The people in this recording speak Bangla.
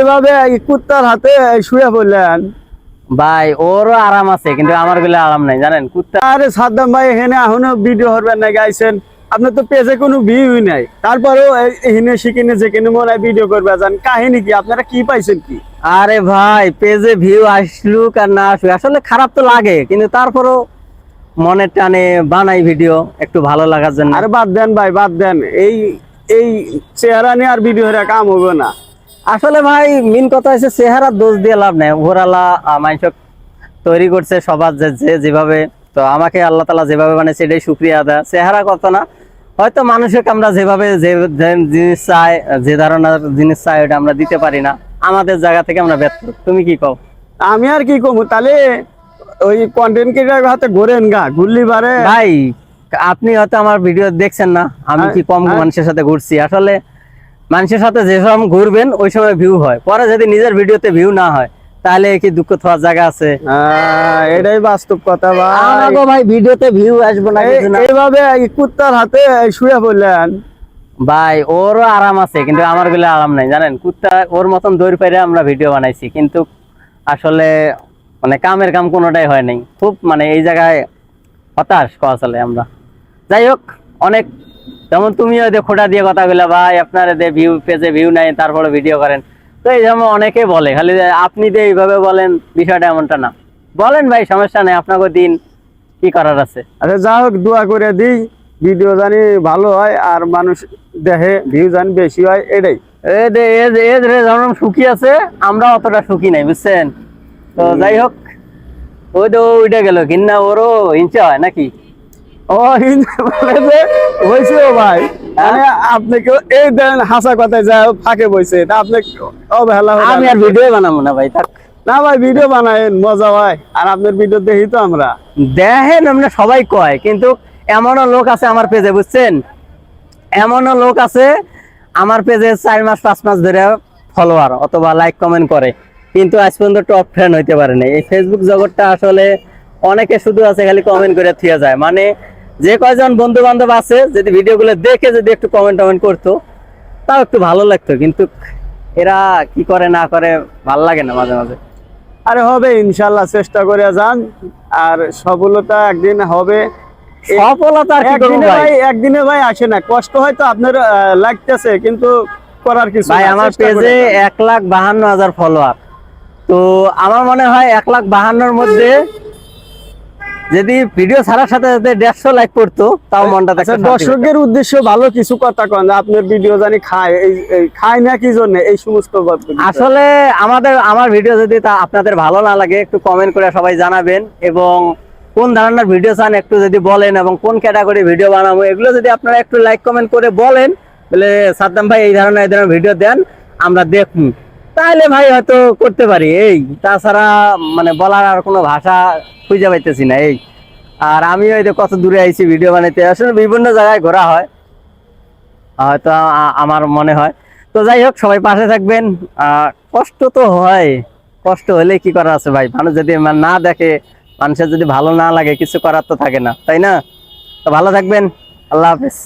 এভাবে কুত্তার হাতে শুয়ে পড়লেন? ভাই ওরও আরাম আছে, কিন্তু আমার গুলো আরাম নাই জানেন। কুত্তা আরে সাদ্দাম ভাই, এখানে এখনো ভিডিও করবেন না গাইছেন? আপনার তো পেজে কোনো ভিউই নাই, তারপরেও এখানে সেখানে যেখানে মনে হয় ভিডিও করবে যান। কাহিনী কি? আপনারা কি পাইছেন কি? আরে ভাই পেজে ভিউ আসলুক আর না আসুক, আসলে খারাপ তো লাগে, কিন্তু তারপরও মনের টানে বানাই ভিডিও একটু ভালো লাগার জন্য। আরে বাদ দেন ভাই, বাদ দেন। এই এই চেহারা নিয়ে আর ভিডিও কাম হবে না। আসলে ভাই মেন কথা হচ্ছে চেহারা দোষ দিয়ে লাভ নেই। ওপরালা মানুষ তৈরি করছে সবার যে যেভাবে, তো আমাকে আল্লাহ তাআলা যেভাবে বানাইছে এটাই শুকরিয়া আদায়। চেহারা কত না, হয়তো মানুষকে আমরা যেভাবে যে জিনিস চাই, যে ধরনের জিনিস চাই ওটা আমরা দিতে পারি না, আমাদের জায়গা থেকে আমরা ব্যর্থ। তুমি কি কও? আমি আর কি কমু তাহলে? ওই কন্টেন্ট ক্রিয়েটর হাতে ঘোরেন গা, ঘুরলি পারে। ভাই আপনি হয়তো আমার ভিডিও দেখছেন না, আমি কি কম মানুষের সাথে ঘুরছি? আসলে মানুষের সাথে যে সময় ঘুরবেন ওই সময় ভিউ হয়, পরে যদি নিজের ভিডিওতে ভিউ না হয় তাহলে কি দুঃখ থাকার জায়গা আছে? এটাই বাস্তব কথা ভাই। আমাগো ভাই ভিডিওতে ভিউ আসবো না কিছু না। এইভাবে কুত্তার হাতে শুয়ে পড়লেন? ভাই ওরও আরাম আছে, কিন্তু আমার গুলো আরাম নাই জানেন। কুত্তা ওর মতন দৌড় পেরে আমরা ভিডিও বানাইছি, কিন্তু আসলে মানে কামের কাম কোনোটাই হয় নাই। খুব মানে এই জায়গায় হতাশ আসলে আমরা। যাই হোক, অনেক যেমন তুমিও খোটা দিয়ে কথা বলে ভাই আপনার ভিউ পেজে ভিউ নাই তারপরে ভিডিও করেন, তো এই যেমন অনেকে বলে, খালি আপনি যে এইভাবে বলেন বিষয়টা এমনটা না। বলেন ভাই, সমস্যা নেই, আপনাকে দিন, কি করার আছে। আচ্ছা যা হোক, দোয়া করে দিই ভিডিও জানি ভালো হয় আর মানুষ দেখে, ভিউ জানি বেশি হয়, এটাই। যেমন সুখী আছে, আমরা অতটা সুখী নাই বুঝছেন। তো যাই হোক, ওই তো ওইটা গেল কিনা, ওরও হিংসা হয় নাকি? ও হয়েছে ভাই, মানে আপনি কেউ এই দেন হাসা কথায় যা ফাঁকে বইছে আপনি অবহেলা। আমি আর ভিডিও বানাবো না ভাই, থাক। না ভাই, ভিডিও বানায়েন, মজা হয়, আর আপনার ভিডিও দেখি তো আমরা। দেখেন আমরা সবাই কয়, কিন্তু এমনও লোক আছে আমার পেজে বুঝছেন, এমনও লোক আছে আমার পেজে 4 মাস 5 মাস ধরে ফলোয়ার অথবা লাইক কমেন্ট করে, কিন্তু আজ পর্যন্ত টপ ফ্রেন্ড হইতে পারে না। এই ফেসবুক জগৎটা আসলে অনেকে শুধু আছে খালি কমেন্ট করে থিয়ে যায়। মানে যে কয়জন বন্ধু বান্ধব আছে যদি ভিডিওগুলো দেখে যদি একটু কমেন্ট করতো তাও একটু ভালো লাগতো, কিন্তু এরা কি করে না করে ভাল লাগে না মাঝে মাঝে। আরে হবে ইনশাল্লাহ, চেষ্টা করে যান, আর সফলতা একদিন হবে। সফলতা আর কি করব ভাই, একদিনে ভাই আসে না, কষ্ট হয়তো আপনার লাগতেছে, কিন্তু করার কিছু ভাই। আমার পেজে 1,52,000 ফলোয়ার, তো আমার মনে হয় 1,52,000-র মধ্যে যদি ভিডিও ছাড়ার সাথে সাথে 150 লাইক করতো তাও মনটা দেখতে। দর্শকের উদ্দেশ্য ভালো কিছু কথা কন, আপনার ভিডিও জানি খায় না কি জন্য এই সমস্ত। আসলে আমার ভিডিও যদি আপনাদের ভালো না লাগে একটু কমেন্ট করে সবাই জানাবেন, এবং কোন ধরনের ভিডিও চান একটু যদি বলেন, এবং কোন ক্যাটাগরি ভিডিও বানাবো এগুলো যদি আপনারা একটু লাইক কমেন্ট করে বলেন, বলে সাদ্দাম ভাই এই ধরনের ভিডিও দেন আমরা দেখুন, তাহলে ভাই হয়তো করতে পারি। এই তাছাড়া মানে বলার আর কোনো ভাষা খুঁজে পাইতেছি না। এই আর আমিও এই যে কত দূরে আইছি ভিডিও বানাইতে, আসলে বিভিন্ন জায়গায় ঘোরা হয় হয়তো আমার মনে হয়। তো যাই হোক, সবাই পাশে থাকবেন। কষ্ট তো হয়, কষ্ট হলে কি করার আছে ভাই, মানুষ যদি না দেখে, মানুষের যদি ভালো না লাগে কিছু করার তো থাকে না, তাই না? তো ভালো থাকবেন, আল্লাহ হাফেজ।